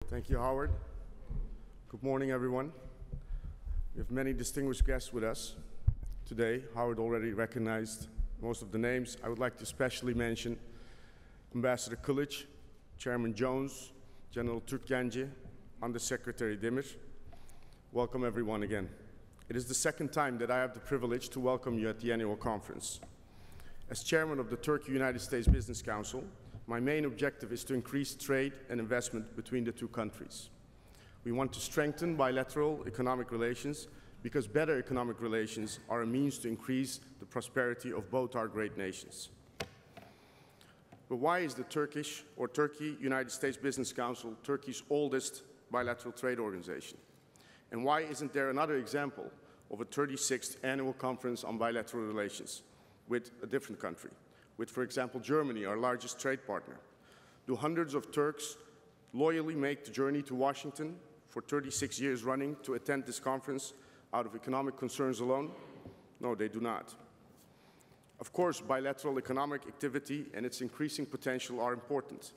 Thank you, Howard. Good morning, everyone. We have many distinguished guests with us today. Howard already recognized most of the names. I would like to especially mention Ambassador Kılıç, Chairman Jones, General Türkgenci, Undersecretary Demir. Welcome, everyone, again. It is the second time that I have the privilege to welcome you at the annual conference. As chairman of the Turkey-United States Business Council, my main objective is to increase trade and investment between the two countries. We want to strengthen bilateral economic relations because better economic relations are a means to increase the prosperity of both our great nations. But why is the Turkey-United States Business Council Turkey's oldest bilateral trade organization? And why isn't there another example of a 36th annual conference on bilateral relations with a different country, with, for example, Germany, our largest trade partner? Do hundreds of Turks loyally make the journey to Washington for 36 years running to attend this conference out of economic concerns alone? No, they do not. Of course, bilateral economic activity and its increasing potential are important,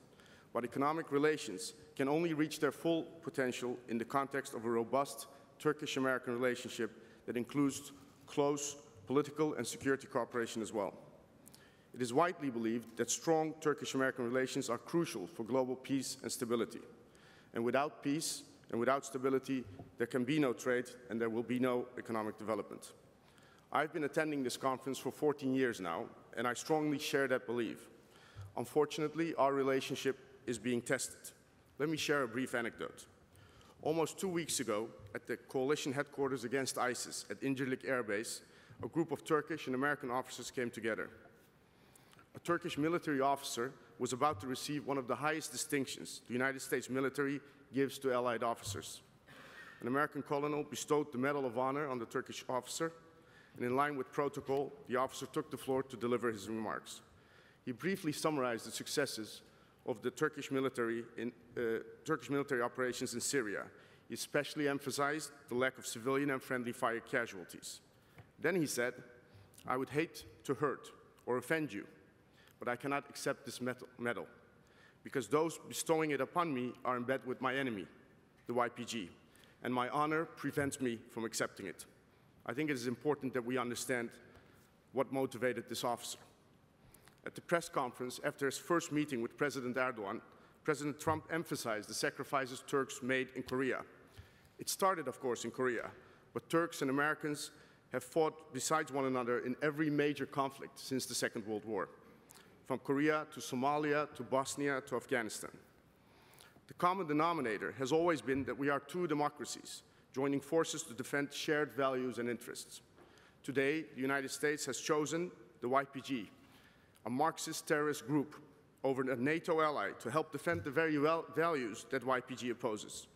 but economic relations can only reach their full potential in the context of a robust Turkish-American relationship that includes close political and security cooperation as well. It is widely believed that strong Turkish-American relations are crucial for global peace and stability. And without peace and without stability, there can be no trade and there will be no economic development. I've been attending this conference for 14 years now, and I strongly share that belief. Unfortunately, our relationship is being tested. Let me share a brief anecdote. Almost 2 weeks ago, at the coalition headquarters against ISIS at Incirlik Air Base, a group of Turkish and American officers came together. A Turkish military officer was about to receive one of the highest distinctions the United States military gives to allied officers. An American colonel bestowed the Medal of Honor on the Turkish officer, and in line with protocol, the officer took the floor to deliver his remarks. He briefly summarized the successes of the Turkish military operations in Syria. He especially emphasized the lack of civilian and friendly fire casualties. Then he said, "I would hate to hurt or offend you, but I cannot accept this medal because those bestowing it upon me are in bed with my enemy, the YPG, and my honor prevents me from accepting it." I think it is important that we understand what motivated this officer. At the press conference after his first meeting with President Erdogan, President Trump emphasized the sacrifices Turks made in Korea. It started, of course, in Korea, but Turks and Americans have fought besides one another in every major conflict since the Second World War, from Korea to Somalia to Bosnia to Afghanistan. The common denominator has always been that we are two democracies, joining forces to defend shared values and interests. Today, the United States has chosen the YPG, a Marxist terrorist group, over a NATO ally to help defend the very values that YPG opposes.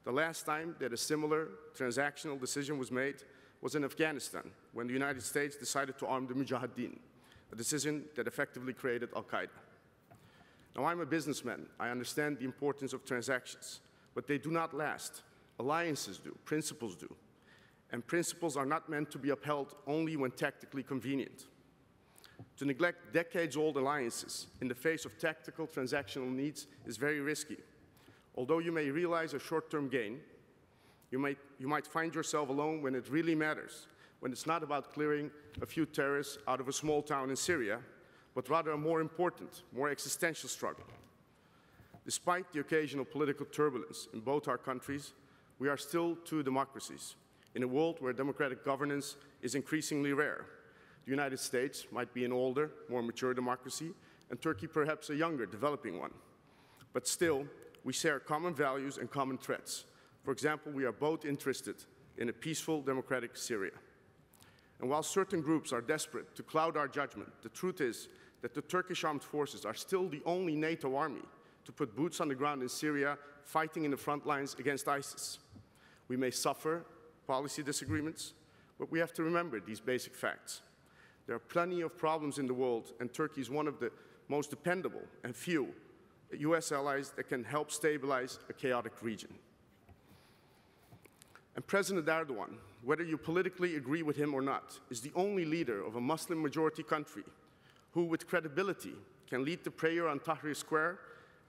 The last time that a similar transactional decision was made was in Afghanistan, when the United States decided to arm the Mujahideen, a decision that effectively created Al-Qaeda. Now, I'm a businessman. I understand the importance of transactions, but they do not last. Alliances do, principles do, and principles are not meant to be upheld only when tactically convenient. To neglect decades-old alliances in the face of tactical transactional needs is very risky. Although you may realize a short-term gain, you might find yourself alone when it really matters, when it's not about clearing a few terrorists out of a small town in Syria, but rather a more important, more existential struggle. Despite the occasional political turbulence in both our countries, we are still two democracies in a world where democratic governance is increasingly rare. The United States might be an older, more mature democracy, and Turkey perhaps a younger, developing one. But still, we share common values and common threats. For example, we are both interested in a peaceful, democratic Syria. And while certain groups are desperate to cloud our judgment, the truth is that the Turkish armed forces are still the only NATO army to put boots on the ground in Syria, fighting in the front lines against ISIS. We may suffer policy disagreements, but we have to remember these basic facts. There are plenty of problems in the world, and Turkey is one of the most dependable and few US allies that can help stabilize a chaotic region. And President Erdogan, whether you politically agree with him or not, is the only leader of a Muslim-majority country who, with credibility, can lead the prayer on Tahrir Square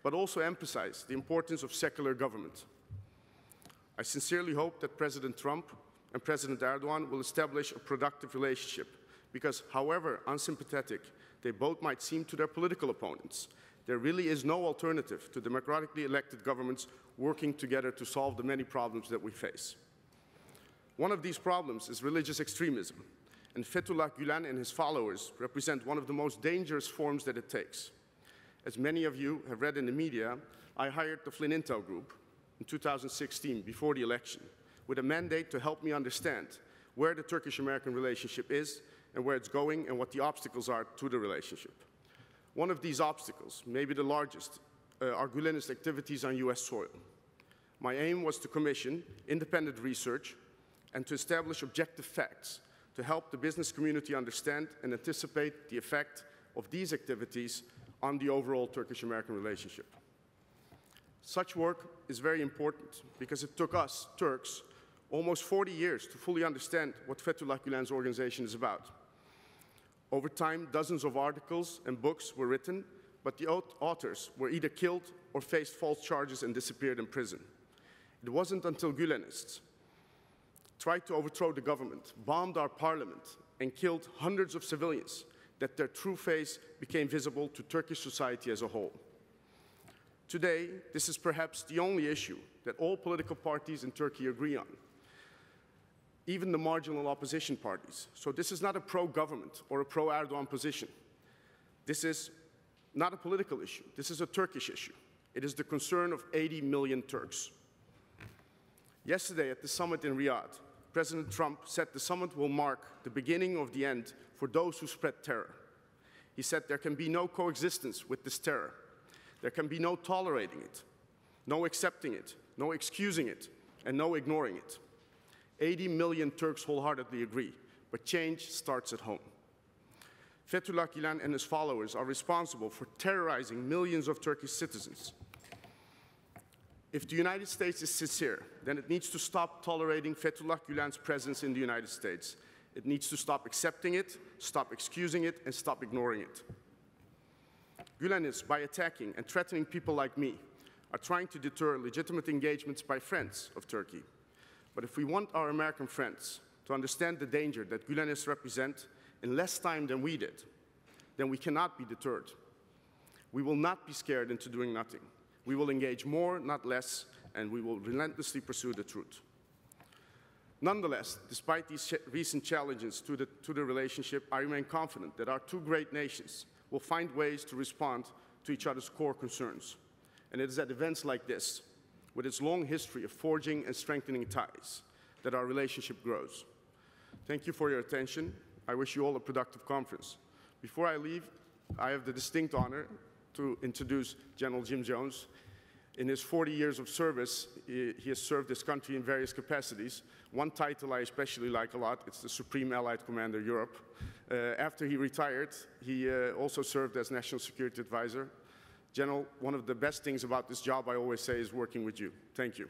but also emphasize the importance of secular government. I sincerely hope that President Trump and President Erdogan will establish a productive relationship, because however unsympathetic they both might seem to their political opponents, there really is no alternative to democratically elected governments working together to solve the many problems that we face. One of these problems is religious extremism, and Fethullah Gülen and his followers represent one of the most dangerous forms that it takes. As many of you have read in the media, I hired the Flynn Intel Group in 2016, before the election, with a mandate to help me understand where the Turkish-American relationship is and where it's going and what the obstacles are to the relationship. One of these obstacles, maybe the largest, are Gülenist activities on US soil. My aim was to commission independent research and to establish objective facts to help the business community understand and anticipate the effect of these activities on the overall Turkish-American relationship. Such work is very important because it took us, Turks, almost 40 years to fully understand what Fethullah Gülen's organization is about. Over time, dozens of articles and books were written, but the authors were either killed or faced false charges and disappeared in prison. It wasn't until Gülenists tried to overthrow the government, bombed our parliament, and killed hundreds of civilians that their true face became visible to Turkish society as a whole. Today, this is perhaps the only issue that all political parties in Turkey agree on, even the marginal opposition parties. So this is not a pro-government or a pro-Erdogan position. This is not a political issue. This is a Turkish issue. It is the concern of 80 million Turks. Yesterday at the summit in Riyadh, President Trump said the summit will mark the beginning of the end for those who spread terror. He said there can be no coexistence with this terror. There can be no tolerating it, no accepting it, no excusing it, and no ignoring it. 80 million Turks wholeheartedly agree, but change starts at home. Fethullah Gülen and his followers are responsible for terrorizing millions of Turkish citizens. If the United States is sincere, then it needs to stop tolerating Fethullah Gülen's presence in the United States. It needs to stop accepting it, stop excusing it, and stop ignoring it. Gülenists, by attacking and threatening people like me, are trying to deter legitimate engagements by friends of Turkey. But if we want our American friends to understand the danger that Gülenists represent in less time than we did, then we cannot be deterred. We will not be scared into doing nothing. We will engage more, not less, and we will relentlessly pursue the truth. Nonetheless, despite these recent challenges to the relationship, I remain confident that our two great nations will find ways to respond to each other's core concerns. And it is at events like this, with its long history of forging and strengthening ties, that our relationship grows. Thank you for your attention. I wish you all a productive conference. Before I leave, I have the distinct honor to introduce General Jim Jones. In his 40 years of service, he has served this country in various capacities. One title I especially like a lot, it's the Supreme Allied Commander Europe. After he retired, he also served as National Security Advisor. General, one of the best things about this job, I always say, is working with you. Thank you.